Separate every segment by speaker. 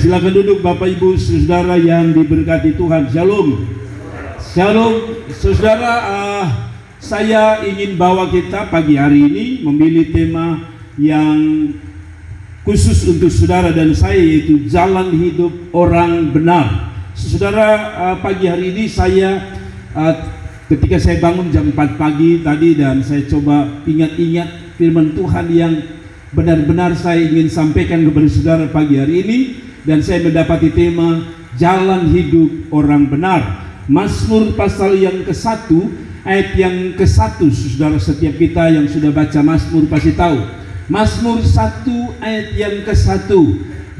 Speaker 1: Silakan duduk Bapak Ibu Saudara yang diberkati Tuhan. Shalom. Shalom Saudara, saya ingin bawa kita pagi hari ini memilih tema yang khusus untuk saudara dan saya, yaitu jalan hidup orang benar. Saudara, pagi hari ini saya ketika saya bangun jam 4 pagi tadi dan saya coba ingat-ingat firman Tuhan yang benar-benar saya ingin sampaikan kepada saudara pagi hari ini, dan saya mendapati tema jalan hidup orang benar. Mazmur pasal yang ke-1 ayat yang ke-1. Saudara, setiap kita yang sudah baca Mazmur pasti tahu. Mazmur 1 ayat yang ke-1.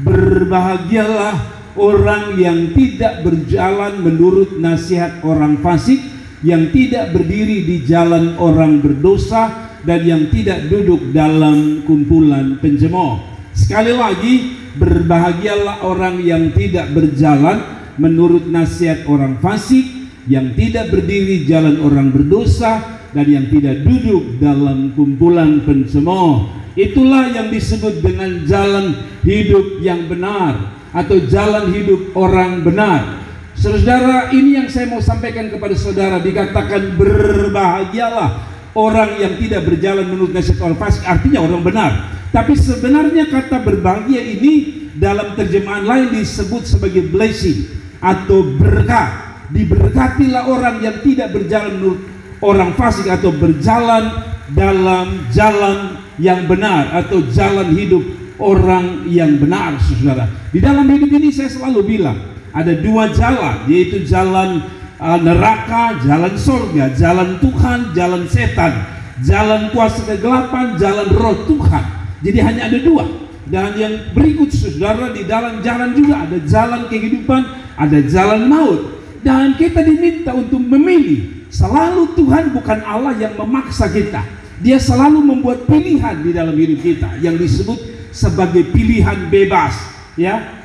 Speaker 1: Berbahagialah orang yang tidak berjalan menurut nasihat orang fasik, yang tidak berdiri di jalan orang berdosa, dan yang tidak duduk dalam kumpulan pencemooh. Sekali lagi, berbahagialah orang yang tidak berjalan menurut nasihat orang fasik, yang tidak berdiri jalan orang berdosa, dan yang tidak duduk dalam kumpulan pencemooh. Itulah yang disebut dengan jalan hidup yang benar atau jalan hidup orang benar. Saudara, ini yang saya mau sampaikan kepada saudara. Dikatakan berbahagialah orang yang tidak berjalan menurut nasihat orang fasik, artinya orang benar. Tapi sebenarnya kata berbahagia ini dalam terjemahan lain disebut sebagai blessing atau berkah. Diberkatilah orang yang tidak berjalan menurut orang fasik atau berjalan dalam jalan yang benar atau jalan hidup orang yang benar. Saudara, di dalam hidup ini saya selalu bilang ada dua jalan, yaitu jalan neraka, jalan surga, jalan Tuhan, jalan setan, jalan kuasa kegelapan, jalan roh Tuhan. Jadi hanya ada dua. Dan yang berikut saudara, di dalam jalan juga ada jalan kehidupan, ada jalan maut. Dan kita diminta untuk memilih. Selalu Tuhan bukan Allah yang memaksa kita. Dia selalu membuat pilihan di dalam hidup kita yang disebut sebagai pilihan bebas, ya.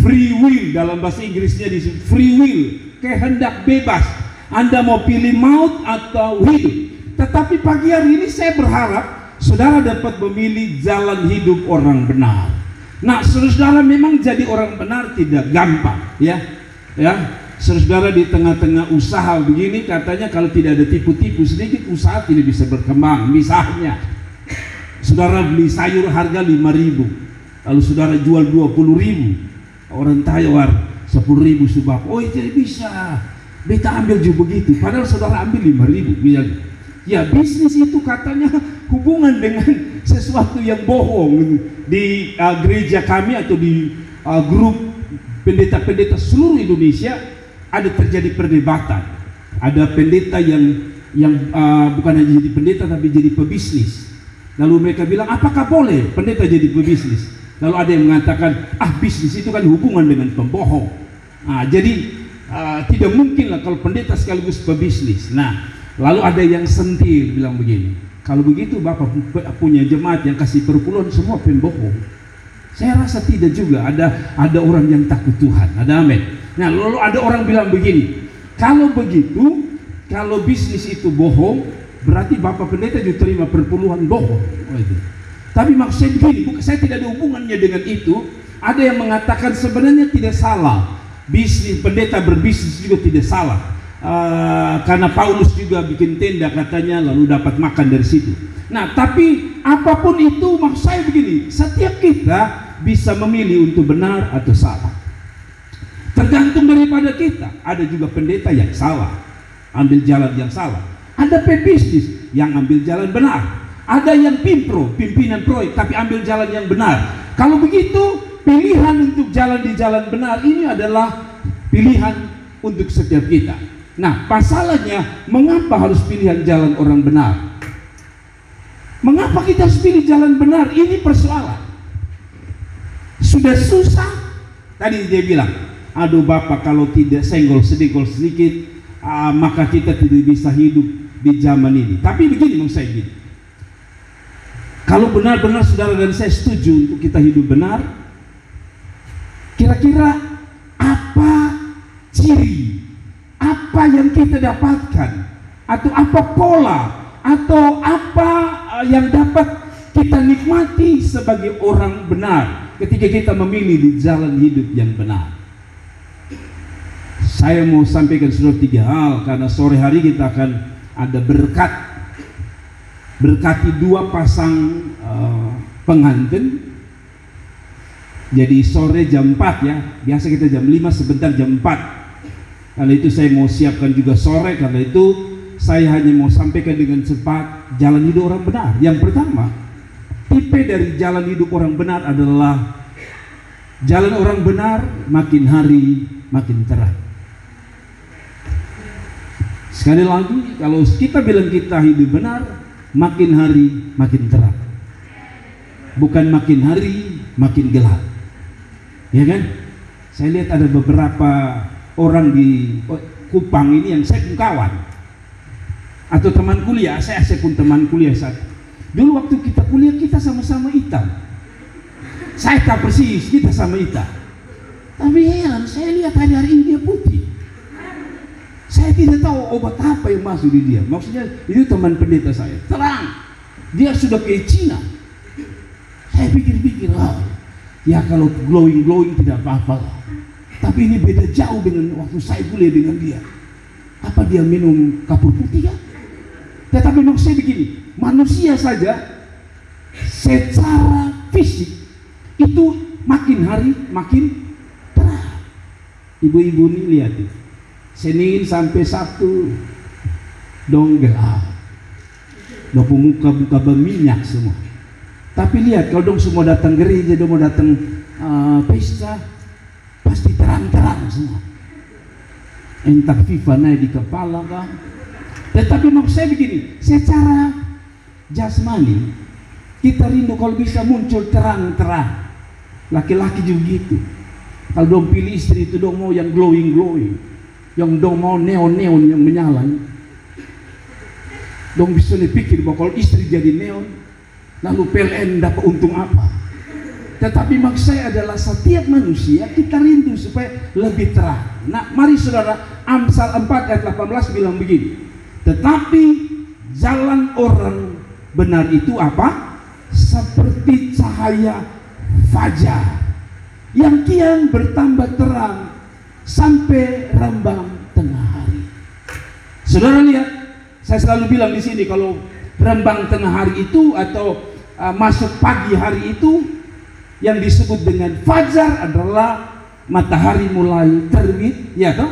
Speaker 1: Free will, dalam bahasa Inggrisnya disebut free will, kehendak bebas. Anda mau pilih maut atau hidup. Tetapi pagi hari ini saya berharap saudara dapat memilih jalan hidup orang benar. Nah, saudara, memang jadi orang benar tidak gampang, ya. Saudara, di tengah-tengah usaha begini, katanya kalau tidak ada tipu-tipu sedikit, usaha tidak bisa berkembang. Misalnya, saudara beli sayur harga 5.000, lalu saudara jual 20.000, orang tawar 10.000 sebab, oh tidak bisa, beta ambil juga begitu. Padahal saudara ambil 5.000, misalnya. Ya, bisnis itu katanya hubungan dengan sesuatu yang bohong. Di gereja kami atau di grup pendeta-pendeta seluruh Indonesia ada terjadi perdebatan. Ada pendeta yang bukan hanya jadi pendeta tapi jadi pebisnis. Lalu mereka bilang, apakah boleh pendeta jadi pebisnis? Lalu ada yang mengatakan, bisnis itu kan hubungan dengan pembohong. Jadi tidak mungkin lah kalau pendeta sekaligus pebisnis. Nah, lalu ada yang sentil bilang begini, kalau begitu Bapak punya jemaat yang kasih perpuluhan semua pembohong. Saya rasa tidak juga. Ada orang yang takut Tuhan. Ada amin. Nah, lalu ada orang bilang begini, kalau begitu, kalau bisnis itu bohong, berarti Bapak pendeta juga terima perpuluhan bohong. Tapi maksud saya begini, saya tidak ada hubungannya dengan itu. Ada yang mengatakan sebenarnya tidak salah, bisnis pendeta berbisnis juga tidak salah. Karena Paulus juga bikin tenda katanya, lalu dapat makan dari situ. Nah, tapi apapun itu, maksud saya begini, setiap kita bisa memilih untuk benar atau salah, tergantung daripada kita. Ada juga pendeta yang salah, ambil jalan yang salah. Ada pebisnis yang ambil jalan benar. Ada yang pimpinan proyek, tapi ambil jalan yang benar. Kalau begitu, pilihan untuk jalan di jalan benar ini adalah pilihan untuk setiap kita. Nah, masalahnya, mengapa harus pilihan jalan orang benar? Mengapa kita harus pilih jalan benar? Ini persoalan. Sudah susah. Tadi dia bilang, aduh Bapak, kalau tidak senggol sedikit, maka kita tidak bisa hidup di zaman ini. Tapi begini, maksud saya gini, kalau benar-benar saudara dan saya setuju untuk kita hidup benar, kira-kira apa ciri, apa yang kita dapatkan, atau apa pola, atau apa yang dapat kita nikmati sebagai orang benar, ketika kita memilih di jalan hidup yang benar. Saya mau sampaikan saudara 3 hal, karena sore hari kita akan ada berkati 2 pasang pengantin. Jadi sore jam 4 ya, biasa kita jam 5, sebentar jam 4. Karena itu saya mau siapkan juga sore, karena itu saya hanya mau sampaikan dengan cepat jalan hidup orang benar. Yang pertama, tipe dari jalan hidup orang benar adalah jalan orang benar makin hari makin terang. Sekali lagi, kalau kita bilang kita hidup benar, makin hari makin terang, bukan makin hari makin gelap. Ya kan? Saya lihat ada beberapa orang di Kupang ini yang saya pun kawan atau teman kuliah. Saya pun teman kuliah saat dulu waktu kita kuliah, kita sama-sama hitam. Saya tahu persis kita sama hitam. Tapi heran, saya lihat hari-hari ini dia putih. Saya tidak tahu obat apa yang masuk di dia. Maksudnya itu teman pendeta saya, terang. Dia sudah ke Cina. Saya pikir-pikir, ya kalau glowing tidak apa-apa. Tapi ini beda jauh dengan waktu saya kuliah dengan dia. Apa dia minum kapur putih ya? Tetapi maksud saya begini, manusia saja secara fisik itu makin hari makin terang. Ibu-ibu ini lihat nih, Senin sampai Sabtu dong gelap, dong muka berminyak semua. Tapi lihat, kalau dong semua datang gereja, dong mau datang pesta, pasti terang-terang semua. Entah FIFA naik di kepala kah. Tetapi maksud saya begini, secara jasmani kita rindu kalau bisa muncul terang-terang. Laki-laki juga gitu. Kalau dong pilih istri itu dong mau yang glowing, yang dong mau neon yang menyala. Dong bisa dipikir bahwa kalau istri jadi neon, lalu PLN dapat untung apa? Tetapi maksud saya adalah setiap manusia kita rindu supaya lebih terang. Nah, mari saudara, Amsal 4 ayat 18 bilang begini, tetapi jalan orang benar itu apa? Seperti cahaya fajar yang kian bertambah terang sampai rembang tengah hari. Saudara lihat, saya selalu bilang di sini kalau rembang tengah hari itu atau masuk pagi hari itu, yang disebut dengan fajar adalah matahari mulai terbit, ya toh?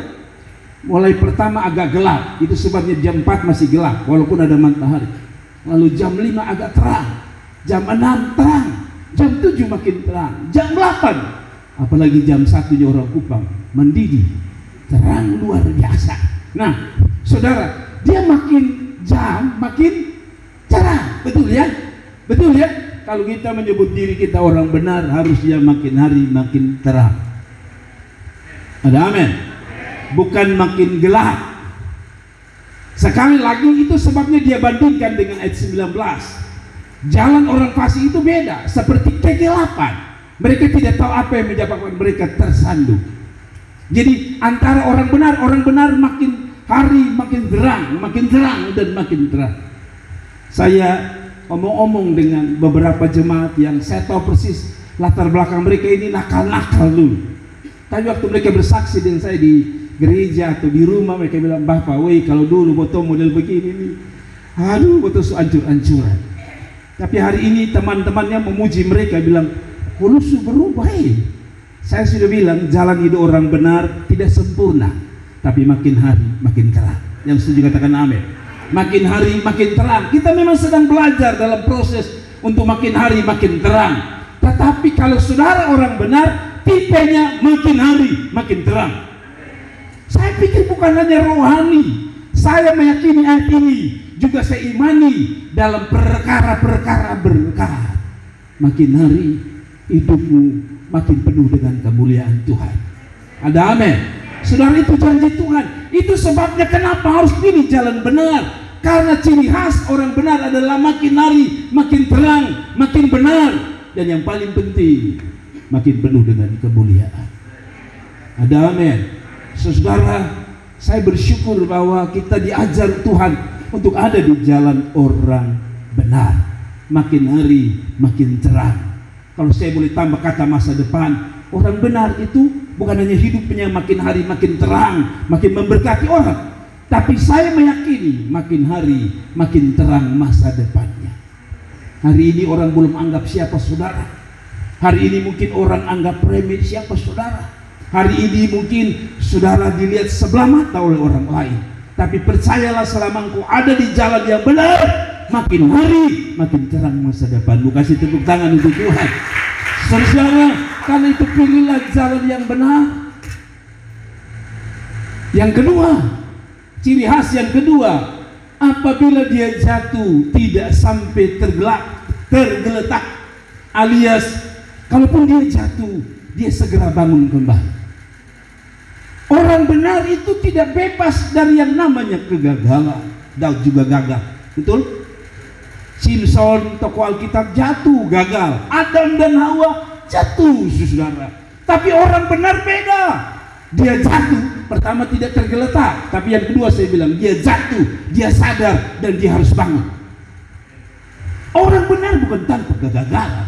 Speaker 1: Mulai pertama agak gelap, itu sebabnya jam 4 masih gelap walaupun ada matahari. Lalu jam 5 agak terang, jam 6 terang, jam 7 makin terang, jam 8 apalagi jam 1 orang Kupang mendidih, terang luar biasa. Nah, saudara, dia makin jam makin cerah, betul ya? Betul ya? Kalau kita menyebut diri kita orang benar, harusnya makin hari makin terang. Ada amin? Bukan makin gelap. Sekali lagi itu sebabnya dia bandingkan dengan ayat 19. Jalan orang fasik itu beda, seperti kegelapan. Mereka tidak tahu apa yang menyebabkan mereka tersandung. Jadi antara orang benar makin hari makin terang dan makin terang. Saya omong-omong dengan beberapa jemaat yang saya tahu persis latar belakang mereka ini nakal-nakal dulu. Tapi waktu mereka bersaksi dengan saya di gereja atau di rumah, mereka bilang, Bapak, woi kalau dulu botol model begini nih, aduh botol ancur-ancuran. Tapi hari ini teman-temannya memuji mereka, bilang, kalau su berubah. Saya sudah bilang jalan hidup orang benar tidak sempurna, tapi makin hari makin terang. Yang setuju katakan amin. Makin hari makin terang. Kita memang sedang belajar dalam proses untuk makin hari makin terang. Tetapi kalau saudara orang benar, tipenya makin hari makin terang. Saya pikir bukan hanya rohani, saya meyakini ayat ini juga saya imani dalam perkara-perkara berkat. Makin hari hidupmu makin penuh dengan kemuliaan Tuhan. Ada amin. Saudara, itu janji Tuhan. Itu sebabnya kenapa harus pilih jalan benar. Karena ciri khas orang benar adalah makin hari makin terang, makin benar, dan yang paling penting makin penuh dengan kemuliaan. Ada amin. Saudara, saya bersyukur bahwa kita diajar Tuhan untuk ada di jalan orang benar. Makin hari makin terang. Kalau saya boleh tambah kata masa depan, orang benar itu bukan hanya hidupnya makin hari makin terang, makin memberkati orang, tapi saya meyakini makin hari makin terang masa depannya. Hari ini orang belum anggap siapa saudara. Hari ini mungkin orang anggap remeh siapa saudara. Hari ini mungkin saudara dilihat sebelah mata oleh orang lain. Tapi percayalah, selama engkau ada di jalan yang benar, makin hari makin terang masa depanmu. Kasih tepuk tangan untuk Tuhan. Saudara, karena itu pilihlah jalan yang benar. Yang kedua, ciri khas yang kedua, apabila dia jatuh tidak sampai tergeletak, alias kalaupun dia jatuh, dia segera bangun kembali. Orang benar itu tidak bebas dari yang namanya kegagalan. Daud juga gagal, betul? Simpson, tokoh Alkitab, jatuh, gagal. Adam dan Hawa jatuh, saudara. Tapi orang benar beda. Dia jatuh, pertama tidak tergeletak, tapi yang kedua saya bilang, dia jatuh, dia sadar, dan dia harus bangun. Orang benar bukan tanpa kegagalan.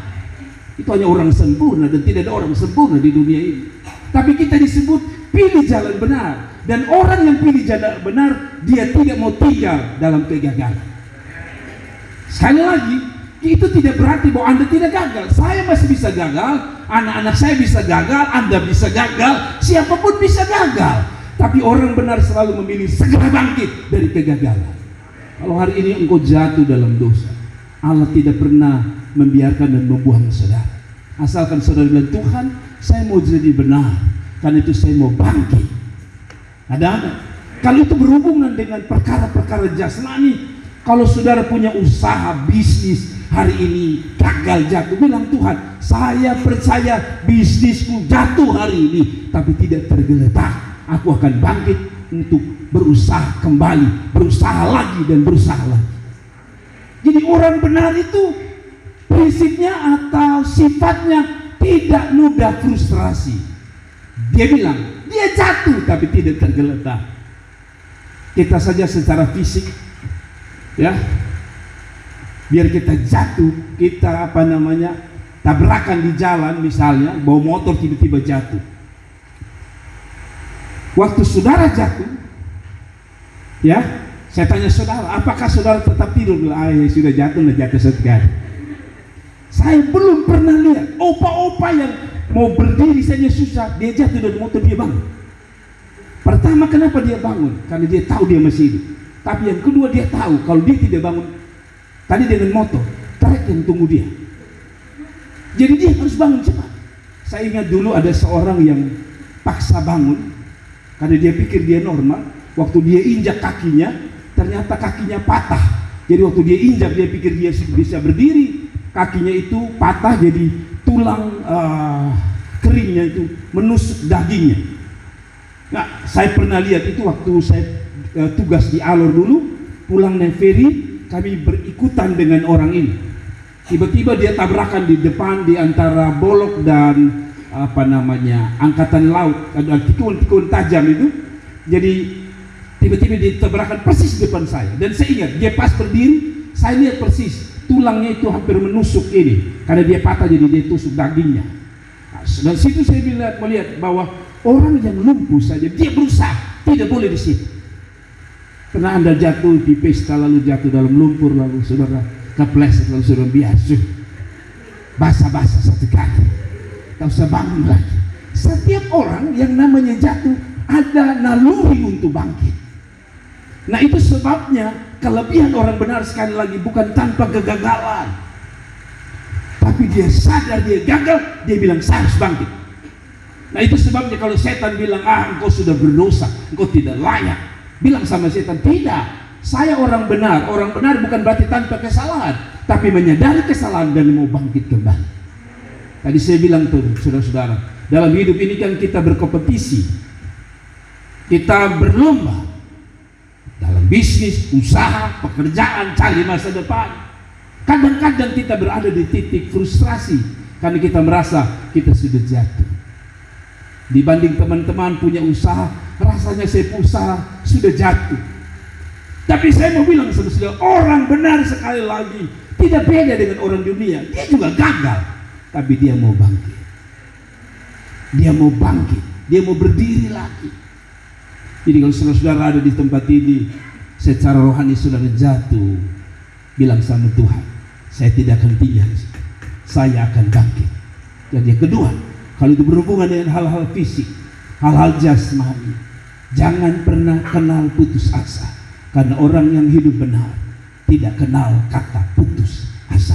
Speaker 1: Itu hanya orang sempurna, dan tidak ada orang sempurna di dunia ini. Tapi kita disebut pilih jalan benar. Dan orang yang pilih jalan benar, dia tidak mau tinggal dalam kegagalan. Sekali lagi, itu tidak berarti bahwa Anda tidak gagal. Saya masih bisa gagal, anak-anak saya bisa gagal, Anda bisa gagal, siapapun bisa gagal. Tapi orang benar selalu memilih segera bangkit dari kegagalan. Kalau hari ini engkau jatuh dalam dosa, Allah tidak pernah membiarkan dan membuang saudara. Asalkan saudara bilang, Tuhan, saya mau jadi benar, karena itu saya mau bangkit. Ada. Kalau itu berhubungan dengan perkara-perkara jasmani, kalau saudara punya usaha bisnis hari ini gagal jatuh, bilang, Tuhan, saya percaya bisnisku jatuh hari ini, tapi tidak tergeletak. Aku akan bangkit untuk berusaha kembali, berusaha lagi dan berusaha lagi. Jadi orang benar itu prinsipnya atau sifatnya tidak mudah frustrasi. Dia bilang, dia jatuh tapi tidak tergeletak. Kita saja secara fisik, ya, biar kita jatuh, kita tabrakan di jalan, misalnya bawa motor tiba-tiba jatuh. Waktu saudara jatuh, ya, saya tanya saudara, apakah saudara tetap tidur? Sudah jatuh sekali. Saya belum pernah lihat opa-opa yang mau berdiri saja susah, dia jatuh dari motor, dia bangun. Pertama, kenapa dia bangun? Karena dia tahu dia masih hidup. Tapi yang kedua, dia tahu kalau dia tidak bangun tadi dengan motor, truk yang tunggu dia. Jadi dia harus bangun cepat. Saya ingat dulu ada seorang yang paksa bangun karena dia pikir dia normal. Waktu dia injak kakinya, ternyata kakinya patah. Jadi waktu dia injak, dia pikir dia bisa berdiri, kakinya itu patah, jadi tulang keringnya itu menusuk dagingnya. Nah, saya pernah lihat itu waktu saya tugas di Alor dulu, pulang naik ferry, kami berikutan dengan orang ini. Tiba-tiba dia tabrakan di depan di antara Bolok dan angkatan laut, ada tikungan tajam itu. Jadi tiba-tiba dia tabrakan persis di depan saya, dan saya ingat dia pas berdiri, saya lihat persis tulangnya itu hampir menusuk ini, karena dia patah, jadi dia tusuk dagingnya. Nah, dan situ saya melihat bahwa orang yang lumpuh saja dia berusaha, tidak boleh di situ. Karena Anda jatuh di pesta, lalu jatuh dalam lumpur, lalu saudara kepleset, lalu saudara biasa basah-basah satu kali, tak usah bangun lagi. Setiap orang yang namanya jatuh ada naluri untuk bangkit. Nah, itu sebabnya kelebihan orang benar sekali lagi bukan tanpa kegagalan, tapi dia sadar dia gagal, dia bilang saya harus bangkit. Nah, itu sebabnya kalau setan bilang, engkau sudah berdosa, engkau tidak layak, bilang sama setan, tidak, saya orang benar. Orang benar bukan berarti tanpa kesalahan, tapi menyadari kesalahan dan mau bangkit kembali. Tadi saya bilang tuh, saudara-saudara, dalam hidup ini kan kita berkompetisi, kita berlomba dalam bisnis, usaha, pekerjaan, cari masa depan. Kadang-kadang kita berada di titik frustrasi karena kita merasa kita sudah jatuh. Dibanding teman-teman punya usaha, rasanya saya usaha sudah jatuh. Tapi saya mau bilang saudara, orang benar sekali lagi tidak beda dengan orang dunia, dia juga gagal. tapi dia mau bangkit. Dia mau bangkit, dia mau berdiri lagi. Jadi kalau saudara-saudara ada di tempat ini, secara rohani saudara jatuh, bilang sama Tuhan, saya tidak akan tinggal, saya akan bangkit. Dan yang kedua, kalau itu berhubungan dengan hal-hal fisik, hal-hal jasmani, jangan pernah kenal putus asa. Karena orang yang hidup benar tidak kenal kata putus asa.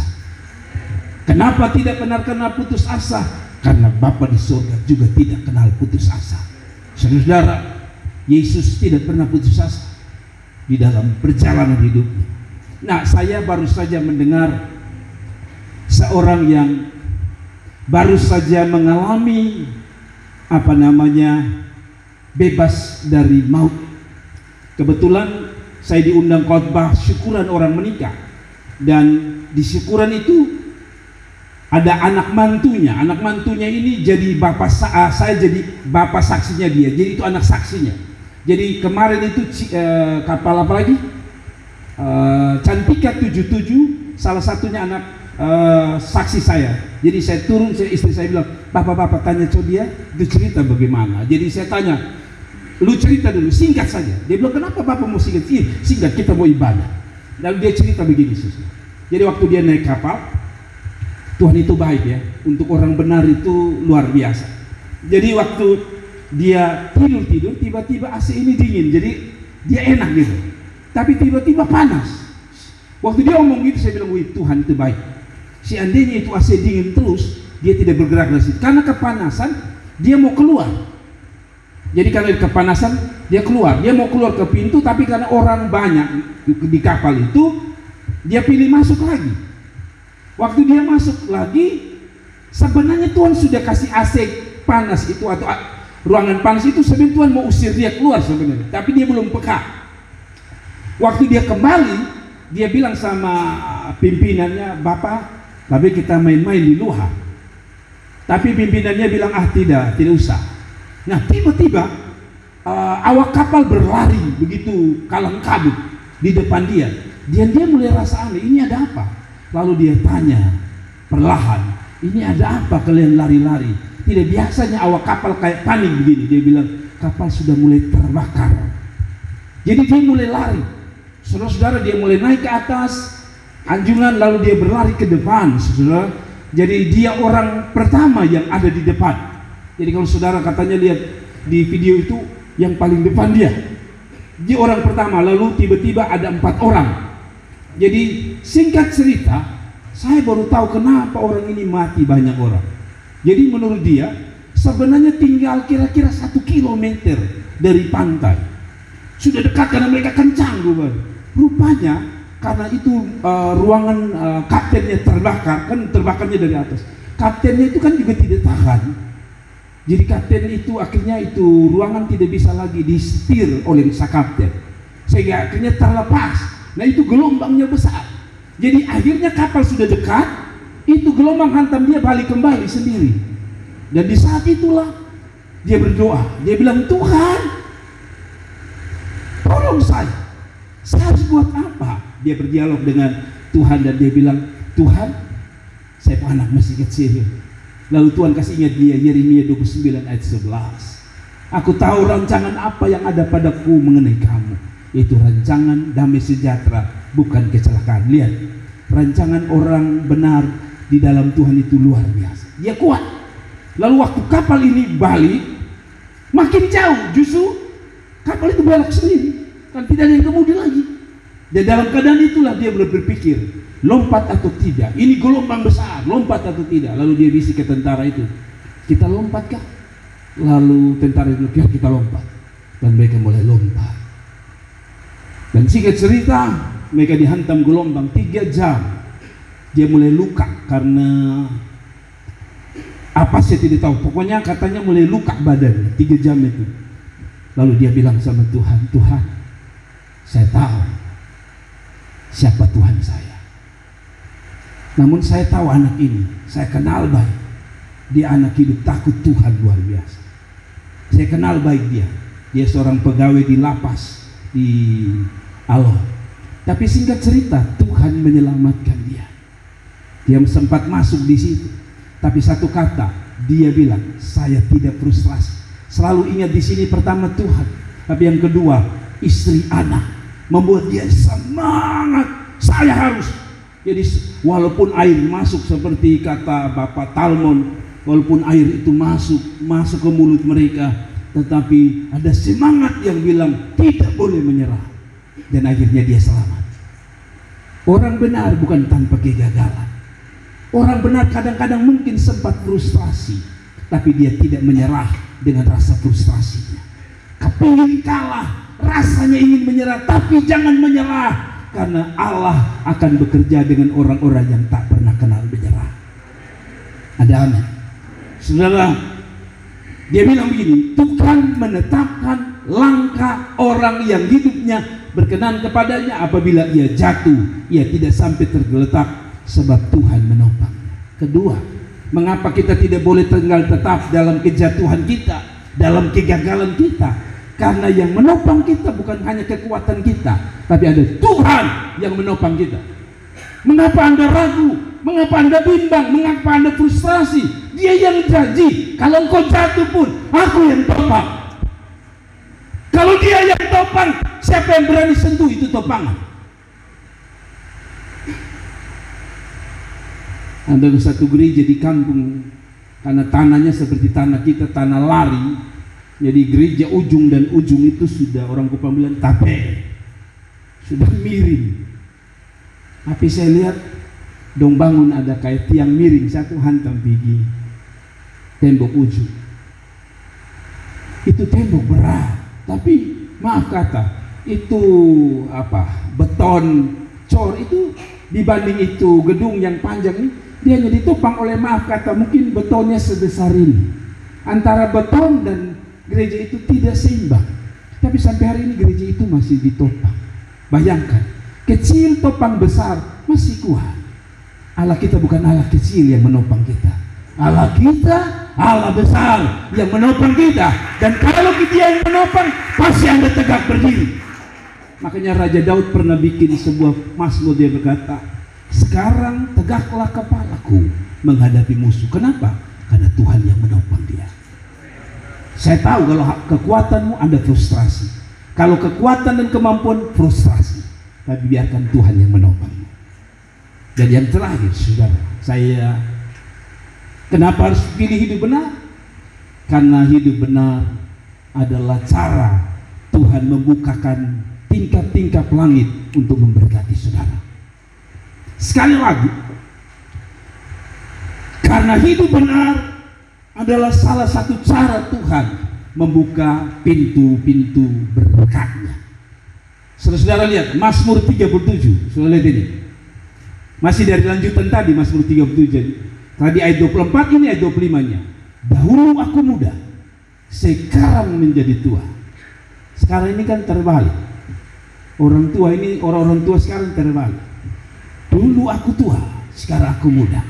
Speaker 1: Kenapa tidak pernah kenal putus asa? Karena Bapa di surga juga tidak kenal putus asa. Saudara, Yesus tidak pernah putus asa di dalam perjalanan hidupnya. Nah, saya baru saja mendengar seorang yang baru saja mengalami bebas dari maut. Kebetulan saya diundang khotbah syukuran orang menikah, dan di syukuran itu ada anak mantunya ini jadi saya jadi bapak saksinya dia, jadi itu anak saksinya. Jadi kemarin itu kapal apa lagi, Cantika 77, salah satunya anak saksi saya. Jadi saya turun, istri saya bilang, bapak tanya coba dia itu cerita bagaimana. Jadi saya tanya, lu cerita dulu, singkat saja. Dia bilang, kenapa bapak mau singkat? Singkat, kita mau ibadah. Lalu dia cerita begini, jadi waktu dia naik kapal, Tuhan itu baik ya, untuk orang benar itu luar biasa. Jadi waktu dia tidur, tiba-tiba AC ini dingin, jadi dia enak gitu. Tapi tiba-tiba panas. Waktu dia ngomong gitu, saya bilang, wih, Tuhan itu baik. Seandainya itu AC dingin terus, dia tidak bergerak dari situ. Karena kepanasan, dia mau keluar. Jadi karena kepanasan, dia keluar. Dia mau keluar ke pintu, tapi karena orang banyak di kapal itu, dia pilih masuk lagi. Waktu dia masuk lagi, sebenarnya Tuhan sudah kasih AC panas itu atau ruangan panas itu, sebenarnya Tuhan mau usir dia keluar sebenarnya, tapi dia belum peka. Waktu dia kembali, dia bilang sama pimpinannya, Bapak, tapi kita main-main di luar. Tapi pimpinannya bilang, tidak usah. Nah, tiba-tiba awak kapal berlari begitu kalang kabut di depan dia. Dia mulai rasa aneh, ini ada apa? Lalu dia tanya perlahan, ini ada apa kalian lari-lari? Tidak biasanya awak kapal kayak panik begini. Dia bilang, kapal sudah mulai terbakar. Jadi dia mulai lari. Saudara-saudara, dia mulai naik ke atas anjungan, lalu dia berlari ke depan, saudara. Jadi dia orang pertama yang ada di depan. Jadi kalau saudara katanya lihat di video itu, yang paling depan dia orang pertama. Lalu tiba-tiba ada 4 orang. Jadi singkat cerita, saya baru tahu kenapa orang ini mati banyak orang. Jadi menurut dia sebenarnya tinggal kira-kira 1 kilometer dari pantai. Sudah dekat karena mereka kencang, rupanya karena itu ruangan kaptennya terbakar, kan terbakarnya dari atas. Kaptennya itu kan juga tidak tahan. Jadi kapten itu akhirnya itu ruangan tidak bisa lagi disetir oleh sang kapten, sehingga akhirnya terlepas. Nah, itu gelombangnya besar. Jadi akhirnya kapal sudah dekat, itu gelombang hantam dia balik kembali sendiri. Dan di saat itulah dia berdoa. Dia bilang, Tuhan, tolong saya harus buat apa? Dia berdialog dengan Tuhan dan dia bilang, Tuhan, saya anak masih kecil. Lalu Tuhan kasih ingat dia, Yeremia 29 ayat 11. Aku tahu rancangan apa yang ada padaku mengenai kamu, itu rancangan damai sejahtera, bukan kecelakaan. Lihat, rancangan orang benar di dalam Tuhan itu luar biasa. Dia kuat. Lalu waktu kapal ini balik, makin jauh, justru kapal itu belok sendiri, kan tidak ada yang kemudi lagi. Dan dalam keadaan itulah dia berpikir, lompat atau tidak, ini gelombang besar, lompat atau tidak. Lalu dia bisik ke tentara itu, kita lompat kah? Lalu tentara itu, ya kita lompat. Dan mereka mulai lompat. Dan singkat cerita, mereka dihantam gelombang 3 jam. Dia mulai luka karena apa saya tidak tahu. Pokoknya katanya mulai luka badan 3 jam itu. Lalu dia bilang sama Tuhan, Tuhan, saya tahu siapa Tuhan saya. Namun saya tahu anak ini, saya kenal baik. Dia anak hidup takut Tuhan luar biasa. Saya kenal baik dia. Dia seorang pegawai di lapas di Allah. Tapi singkat cerita, Tuhan menyelamatkan dia. Dia sempat masuk di situ. Tapi satu kata, dia bilang, saya tidak frustrasi. Selalu ingat di sini pertama Tuhan, tapi yang kedua istri anak membuat dia semangat. Saya harus. Jadi walaupun air masuk seperti kata Bapak Talmon, walaupun air itu masuk ke mulut mereka, tetapi ada semangat yang bilang tidak boleh menyerah. Dan akhirnya dia selamat. Orang benar bukan tanpa kegagalan. Orang benar kadang-kadang mungkin sempat frustrasi, tapi dia tidak menyerah dengan rasa frustrasinya. Kepingin kalah, rasanya ingin menyerah, tapi jangan menyerah. Karena Allah akan bekerja dengan orang-orang yang tak pernah kenal menyerah. Ada amin. Saudara, dia bilang begini, Tuhan menetapkan langkah orang yang hidupnya berkenan kepadanya. Apabila ia jatuh, ia tidak sampai tergeletak, sebab Tuhan menopang. Kedua, mengapa kita tidak boleh tinggal tetap dalam kejatuhan kita, dalam kegagalan kita? Karena yang menopang kita bukan hanya kekuatan kita, tapi ada Tuhan yang menopang kita. Mengapa Anda ragu? Mengapa Anda bimbang? Mengapa Anda frustrasi? Dia yang janji, kalau engkau jatuh pun aku yang topang. Kalau dia yang topang, siapa yang berani sentuh itu topangan? Ada satu gereja di kampung, karena tanahnya seperti tanah kita, tanah lari. Jadi gereja ujung dan ujung itu sudah orang Kupang bilang tape, sudah miring. Tapi saya lihat dong bangun ada kayak tiang miring satu hantam pergi tembok ujung. Itu tembok berat, tapi maaf kata itu beton cor itu dibanding itu gedung yang panjang ini, dia hanya ditopang oleh maaf kata mungkin betonnya sebesar ini. Antara beton dan gereja itu tidak seimbang, tapi sampai hari ini gereja itu masih ditopang. Bayangkan, kecil topang besar masih kuat. Allah kita bukan Allah kecil yang menopang kita. Allah kita Allah besar yang menopang kita. Dan kalau dia yang menopang, pasti Anda tegak berdiri. Makanya Raja Daud pernah bikin sebuah mazmur, dia berkata, sekarang tegaklah kepalaku menghadapi musuh. Kenapa? Karena Tuhan yang menopang dia. Saya tahu kalau kekuatanmu Anda frustrasi, kalau kekuatan dan kemampuan frustrasi, tapi biarkan Tuhan yang menopangmu. Dan yang terakhir, saudara, saya kenapa harus pilih hidup benar? Karena hidup benar adalah cara Tuhan membukakan tingkap-tingkap langit untuk memberkati saudara. Sekali lagi, karena hidup benar adalah salah satu cara Tuhan membuka pintu-pintu berkatnya. Saudara lihat Mazmur 37, saudara lihat ini. Masih dari lanjutan tadi Mazmur 37. Tadi ayat 24, ini ayat 25-nya. Dahulu aku muda, sekarang menjadi tua. Sekarang ini kan terbalik. Orang tua ini, orang-orang tua sekarang terbalik. Dulu aku tua, sekarang aku muda.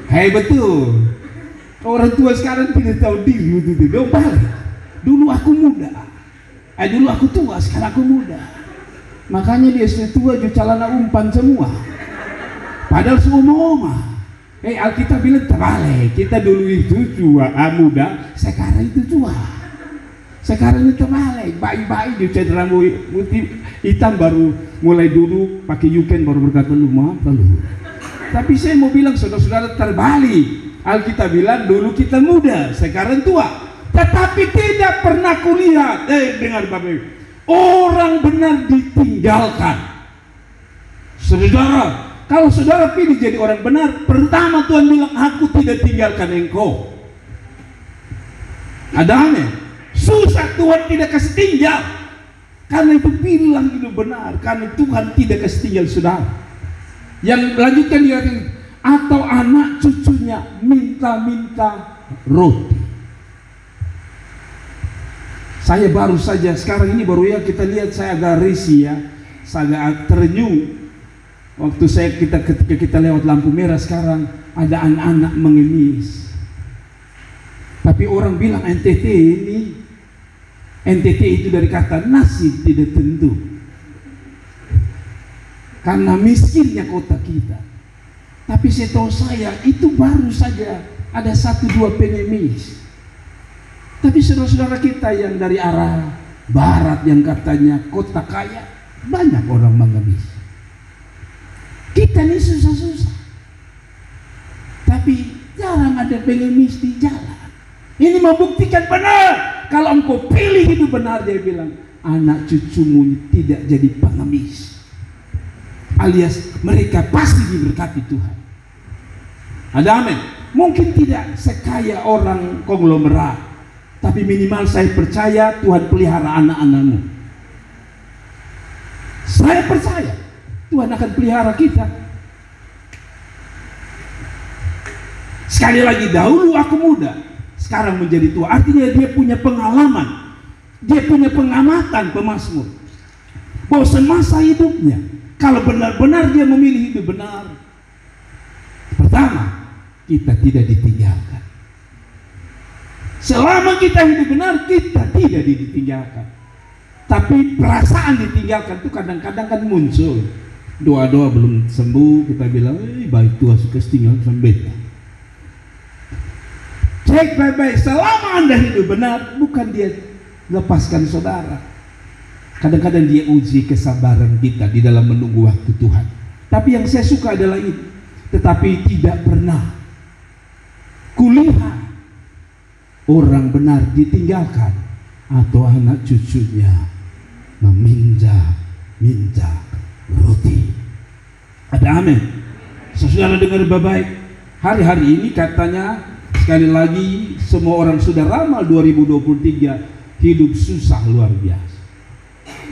Speaker 1: Hai betul. Orang tua sekarang tidak tahu diri, betul. Balik. Dulu aku muda, dulu aku tua, sekarang aku muda. Makanya dia sudah tua, celana umpan semua. Padahal semua oma. Alkitab bilang terbalik. Kita dulu itu tua, muda, sekarang itu tua. Sekarang itu terbalik. Bayi-bayi dia cat rambut putih hitam baru mulai dulu pakai yuken baru berkata lu maaf lalu. Tapi saya mau bilang saudara-saudara terbalik. Alkitab bilang dulu kita muda, sekarang tua. Tetapi tidak pernah kulihat, dengar Bapak Ibu, orang benar ditinggalkan. Saudara, kalau saudara pilih jadi orang benar, pertama Tuhan bilang, aku tidak tinggalkan engkau. Ada aneh, susah Tuhan tidak kasih tinggal. Karena itu bilang hidup benar, karena Tuhan tidak kasih tinggal saudara. Yang lanjutkan dia atau anak cucunya minta-minta roti. Saya baru saja sekarang ini baru ya kita lihat, saya agak risih ya, saya agak terenyuh waktu ketika kita lewat lampu merah sekarang ada anak-anak mengemis. Tapi orang bilang NTT itu dari kata nasib tidak tentu. Karena miskinnya kota kita. Tapi setahu saya itu baru saja ada 1-2 pengemis. Tapi saudara-saudara kita yang dari arah barat yang katanya kota kaya, banyak orang mengemis. Kita ini susah-susah, tapi jarang ada pengemis di jalan. Ini membuktikan benar. Kalau engkau pilih hidup benar, dia bilang, anak cucumu tidak jadi pengemis. Alias mereka pasti diberkati Tuhan. Ada amin. Mungkin tidak sekaya orang konglomerat, tapi minimal saya percaya Tuhan pelihara anak-anakmu. Saya percaya Tuhan akan pelihara kita. Sekali lagi, dahulu aku muda, sekarang menjadi tua. Artinya dia punya pengalaman, dia punya pengamatan pemazmur, bahwa semasa hidupnya, kalau benar-benar dia memilih hidup benar, pertama, kita tidak ditinggalkan. Selama kita hidup benar, kita tidak ditinggalkan. Tapi perasaan ditinggalkan itu kadang-kadang kan muncul. Doa-doa belum sembuh, kita bilang, baik Tuhan suka tinggal sampai. Cek baik-baik, selama Anda hidup benar, bukan dia lepaskan saudara. Kadang-kadang dia uji kesabaran kita di dalam menunggu waktu Tuhan. Tapi yang saya suka adalah ini. Tetapi tidak pernah kulihat orang benar ditinggalkan atau anak cucunya meminta roti. Ada amin. Saudara dengar baik-baik. Hari-hari ini katanya, sekali lagi, semua orang sudah ramal 2023 hidup susah luar biasa.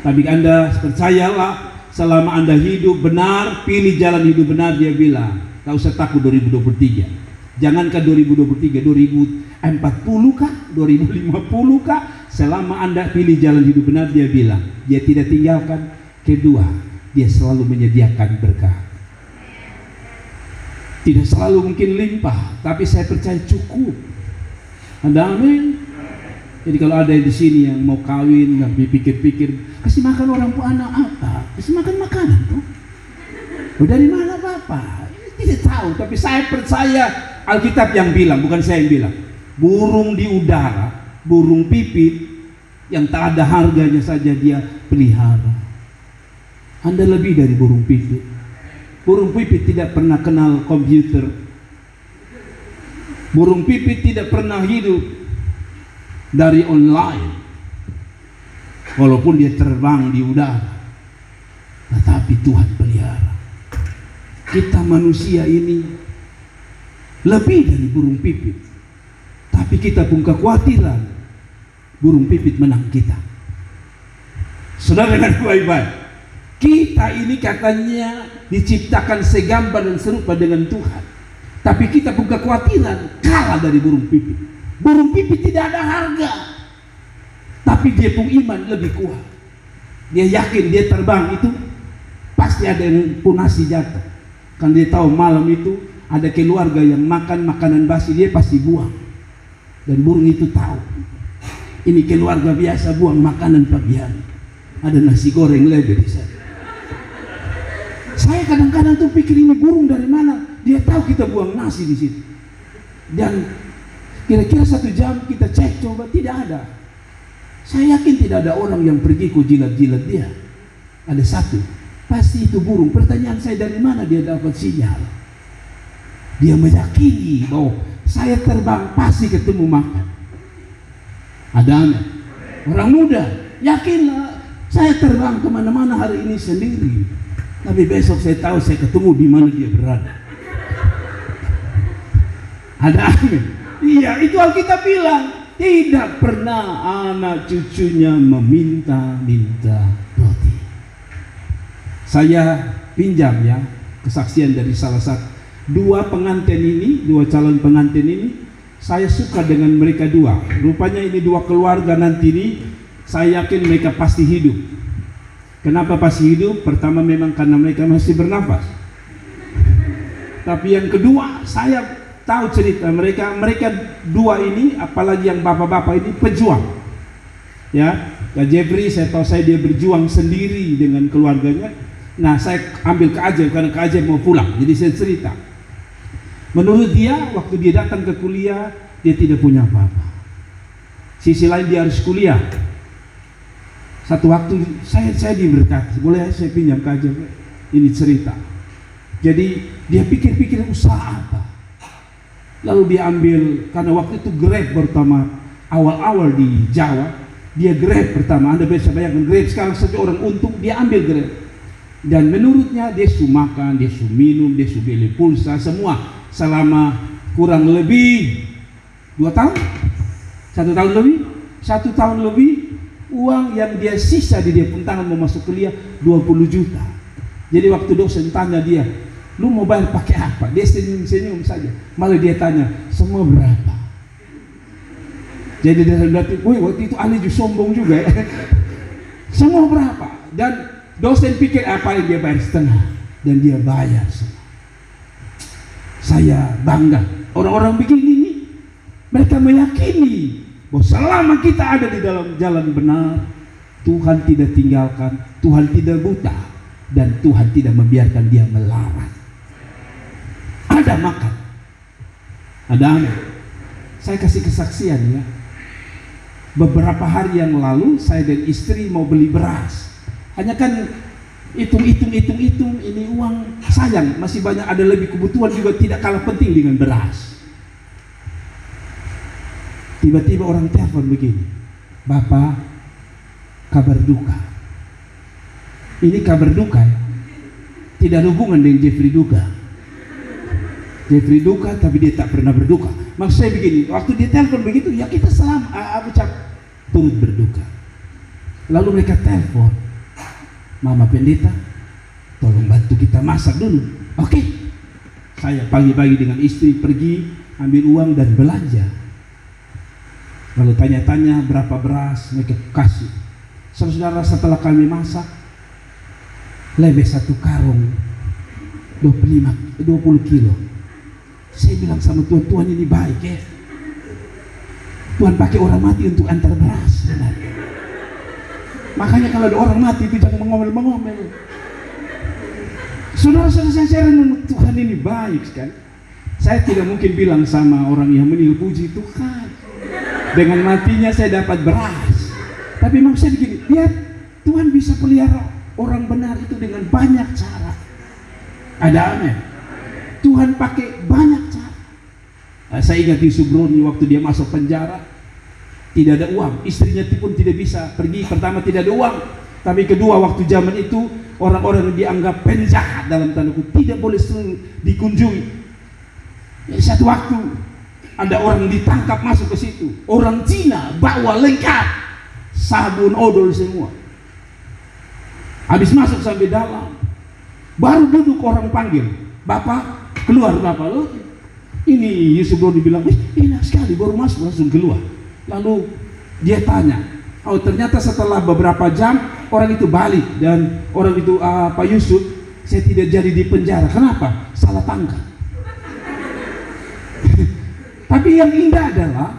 Speaker 1: Tapi Anda percayalah, selama Anda hidup benar, pilih jalan hidup benar, dia bilang, tak usah takut 2023. Jangankan 2023, 2040 kah, 2050 kah, selama Anda pilih jalan hidup benar, dia bilang, dia tidak tinggalkan. Kedua, dia selalu menyediakan berkah. Tidak selalu mungkin limpah, tapi saya percaya cukup. Ada amin. Jadi kalau ada di sini yang mau kawin, tapi pikir-pikir, kasih makan orang tua anak apa? Kasih makan makanan tuh. Dari mana Bapak? Tidak tahu, tapi saya percaya Alkitab yang bilang, bukan saya yang bilang. Burung di udara, burung pipit yang tak ada harganya saja dia pelihara. Anda lebih dari burung pipit. Burung pipit tidak pernah kenal komputer. Burung pipit tidak pernah hidup dari online, walaupun dia terbang di udara, tetapi Tuhan pelihara. Kita manusia ini lebih dari burung pipit, tapi kita pun kekhawatiran burung pipit menang kita. Saudara dengar baik-baik, kita ini katanya diciptakan segambar dan serupa dengan Tuhan, tapi kita pun kekhawatiran kalah dari burung pipit. Burung pipit tidak ada harga, tapi dia pun iman lebih kuat. Dia yakin dia terbang itu pasti ada yang punasi jatuh, kan dia tahu malam itu ada keluarga yang makan makanan basi, dia pasti buang. Dan burung itu tahu ini keluarga biasa buang makanan pagi hari, ada nasi goreng lebe di sana. Saya kadang-kadang tuh pikir, ini burung dari mana? Dia tahu kita buang nasi di situ. Dan kira-kira 1 jam kita cek coba, tidak ada. Saya yakin tidak ada orang yang pergi ku jilat-jilat dia. Ada satu, pasti itu burung. Pertanyaan saya, dari mana dia dapat sinyal? Dia meyakini bahwa saya terbang pasti ketemu makan. Ada anak orang muda, yakinlah saya terbang kemana-mana hari ini sendiri, tapi besok saya tahu saya ketemu di mana dia berada. Ada amin. Iya, itu Alkitab bilang, tidak pernah anak cucunya meminta-minta roti. Saya pinjam ya kesaksian dari salah satu dua calon pengantin ini. Saya suka dengan mereka dua. Rupanya ini dua keluarga nanti ini, saya yakin mereka pasti hidup. Kenapa pasti hidup? Pertama memang karena mereka masih bernafas. Tapi yang kedua, saya tahu cerita mereka dua ini, apalagi yang bapak-bapak ini pejuang. Ya, Kak Jeffrey, saya tahu dia berjuang sendiri dengan keluarganya. Nah, saya ambil Kak Ajay karena Kak Ajay mau pulang, jadi saya cerita. Menurut dia, waktu dia datang ke kuliah, dia tidak punya apa-apa. Sisi lain dia harus kuliah. Satu waktu saya diberkati, boleh saya pinjam kajian ini cerita. Jadi dia pikir-pikir usaha apa. Lalu dia ambil, karena waktu itu Grab pertama awal-awal di Jawa, dia Grab pertama. Anda bisa bayangkan Grab sekarang saja orang untung, dia ambil Grab. Dan menurutnya dia su makan, dia su minum, dia su beli pulsa, semua selama kurang lebih 2 tahun, 1 tahun lebih, 1 tahun lebih. Uang yang dia sisa di dia pun tangan mau masuk kuliah 20 juta. Jadi waktu dosen tanya dia, lu mau bayar pakai apa? Dia senyum-senyum saja. Malah dia tanya, semua berapa? Jadi dia berarti, woi waktu itu Ali juga sombong juga ya. Semua berapa? Dan dosen pikir apa yang dia bayar setengah, dan dia bayar semua. Saya bangga. Orang-orang begini ini, mereka meyakini bahwa selama kita ada di dalam jalan benar, Tuhan tidak tinggalkan, Tuhan tidak buta, dan Tuhan tidak membiarkan dia melarat. Ada makan, ada aman. Saya kasih kesaksian ya. Beberapa hari yang lalu saya dan istri mau beli beras. Hanya kan hitung ini uang, sayang masih banyak, ada lebih kebutuhan juga tidak kalah penting dengan beras. Tiba-tiba orang telepon begini, Bapak, kabar duka. Ini kabar duka ya? Tidak ada hubungan dengan Jeffrey Duga. Jeffrey duka tapi dia tak pernah berduka. Maksud saya begini, waktu dia telepon begitu, ya kita ucap turut berduka. Lalu mereka telepon, Mama Pendeta, tolong bantu kita masak dulu. Oke. Saya pagi-pagi dengan istri pergi ambil uang dan belanja. Lalu tanya-tanya berapa beras, mereka kasih. Saudara, setelah kami masak, lebih 1 karung 20 kilo. Saya bilang sama Tuhan, Tuhan ini baik ya. Tuhan pakai orang mati untuk antar beras. Benar. Makanya kalau ada orang mati itu jangan mengomel-mengomel. Saudara-saudara, saya renung, Tuhan ini baik sekali. Saya tidak mungkin bilang sama orang yang meninggal, puji Tuhan, dengan matinya saya dapat beras. Tapi maksudnya begini, lihat Tuhan bisa pelihara orang benar itu dengan banyak cara. Ada amin. Tuhan pakai banyak cara. Saya ingat di Subroni waktu dia masuk penjara, tidak ada uang, istrinya pun tidak bisa pergi. Pertama tidak ada uang, tapi kedua waktu zaman itu orang-orang yang dianggap penjahat dalam tanda kutip tidak boleh dikunjungi. Jadi satu waktu ada orang ditangkap masuk ke situ, orang Cina bawa lengkap sabun odol semua. Habis masuk sampai dalam, baru duduk orang panggil, Bapak keluar. Bapak loh, ini Yusuf Brody bilang, enak sekali, baru masuk langsung keluar. Lalu dia tanya, oh ternyata setelah beberapa jam orang itu balik, dan orang itu, Pak Yusuf, saya tidak jadi di penjara. Kenapa? Salah tangkap. Tapi yang indah adalah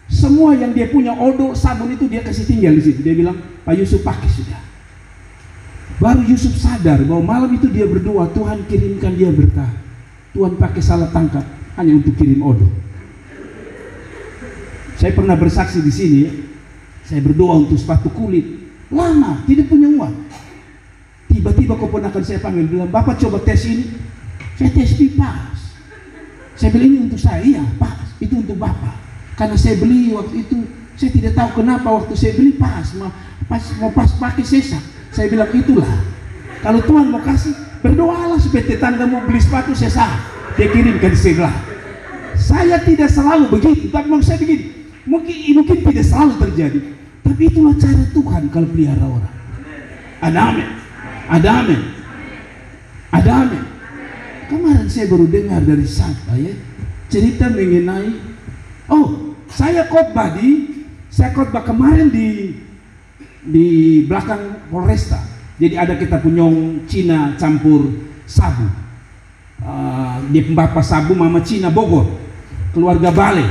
Speaker 1: semua yang dia punya odol, sabun itu dia kasih tinggal di situ. Dia bilang, Pak Yusuf pakai sudah. Baru Yusuf sadar bahwa malam itu dia berdoa, Tuhan kirimkan dia berkah. Tuhan pakai salah tangkap hanya untuk kirim odol. Saya pernah bersaksi di sini, saya berdoa untuk sepatu kulit, lama tidak punya uang. Tiba-tiba keponakan saya panggil, bilang, Bapak coba tes ini. Saya tes di pas. Saya beli ini untuk saya, iya pas, itu untuk Bapak. Karena saya beli waktu itu, saya tidak tahu kenapa waktu saya beli pas mau pakai sesak. Saya bilang itulah, kalau Tuhan mau kasih, berdoalah supaya tetangga mau beli sepatu sesak, dia kirimkan sebelah. Saya tidak selalu begitu, tapi maksud saya begini, mungkin tidak selalu terjadi, tapi itulah cara Tuhan kalau pelihara orang. Ada amin, ada amin, ada amin. Kemarin saya baru dengar dari siapa ya, cerita mengenai, saya khotbah kemarin di belakang Polresta. Jadi ada kita punyong Cina campur sabu. Dia bapak sabu, mama Cina Bogor, keluarga Bale.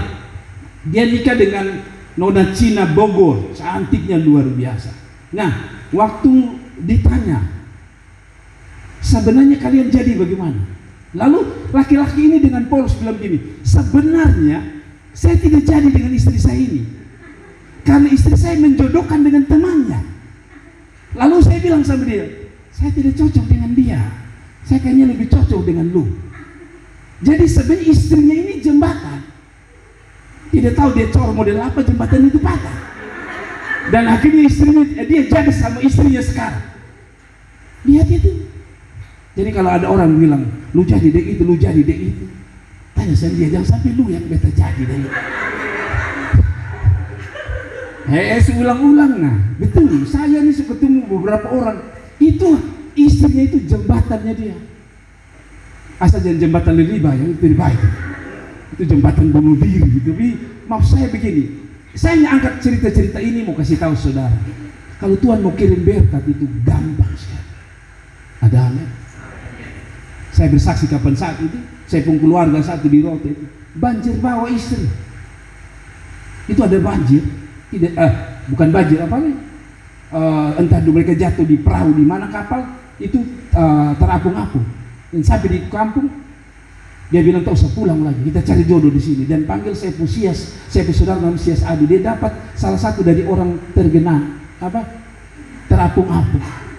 Speaker 1: Dia nikah dengan nona Cina Bogor, cantiknya luar biasa. Nah, waktu ditanya, sebenarnya kalian jadi bagaimana? Lalu laki-laki ini dengan Paulus bilang gini, sebenarnya saya tidak jadi dengan istri saya ini karena istri saya menjodohkan dengan temannya. Lalu saya bilang sama dia, saya tidak cocok dengan dia, saya kayaknya lebih cocok dengan lu. Jadi sebenarnya istrinya ini jembatan. Tidak tahu dia cor model apa, jembatan itu patah. Dan akhirnya istrinya, dia jadi sama istrinya sekarang. Lihat itu. Jadi kalau ada orang bilang, lu jadi dek itu, lu jadi dek itu, tanya sama dia, jangan sampai lu yang beta jadi dek itu. Seulang-ulang. Nah betul, saya nih suka ketemu beberapa orang, itu istrinya itu jembatannya dia. Asal jangan jembatan lebih yang itu baik. Itu jembatan bunuh diri. Tapi maksud saya begini, saya angkat cerita-cerita ini mau kasih tahu saudara, kalau Tuhan mau kirim berkat itu gampang sekali. Ada amin. Saya bersaksi kapan saat itu, saya pun keluarga satu di Rote itu banjir bawa istri. Itu ada banjir, tidak bukan banjir apa nih? Entah mereka jatuh di perahu di mana kapal itu terapung-apung. Dan sampai di kampung dia bilang tak usah pulang lagi, kita cari jodoh di sini. Dan panggil saya Pusias, saya saudara namanya Sias Adi. Dia dapat salah satu dari orang tergenang terapung-apung.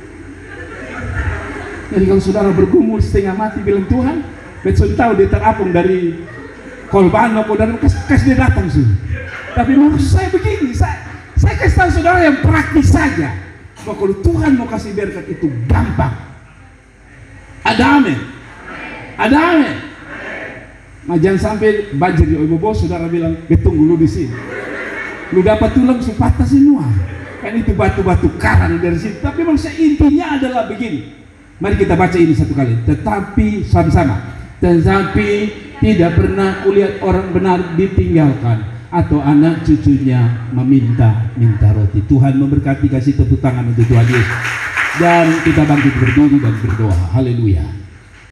Speaker 1: Jadi kalau saudara bergumul setengah mati bilang Tuhan, betul tahu dia terapung dari korban maupun dari kasih dia datang sih. Tapi maksud saya begini, saya kasih tahu saudara yang praktis saja. Bahwa kalau Tuhan mau kasih berkat itu gampang. Ada amin. Ada amin. Nah, jangan sampai banjir di Oibobo, saudara bilang, tunggu lu di sini. Lu dapat tulang patah semua. Kan itu batu-batu karang dari situ. Tapi maksudnya intinya adalah begini. Mari kita baca ini satu kali. Tetapi sama-sama. Tetapi tidak pernah kulihat orang benar ditinggalkan atau anak cucunya meminta roti. Tuhan memberkati, kasih tepuk tangan untuk Tuhan Yesus. Dan kita bangkit berdiri dan berdoa. Haleluya.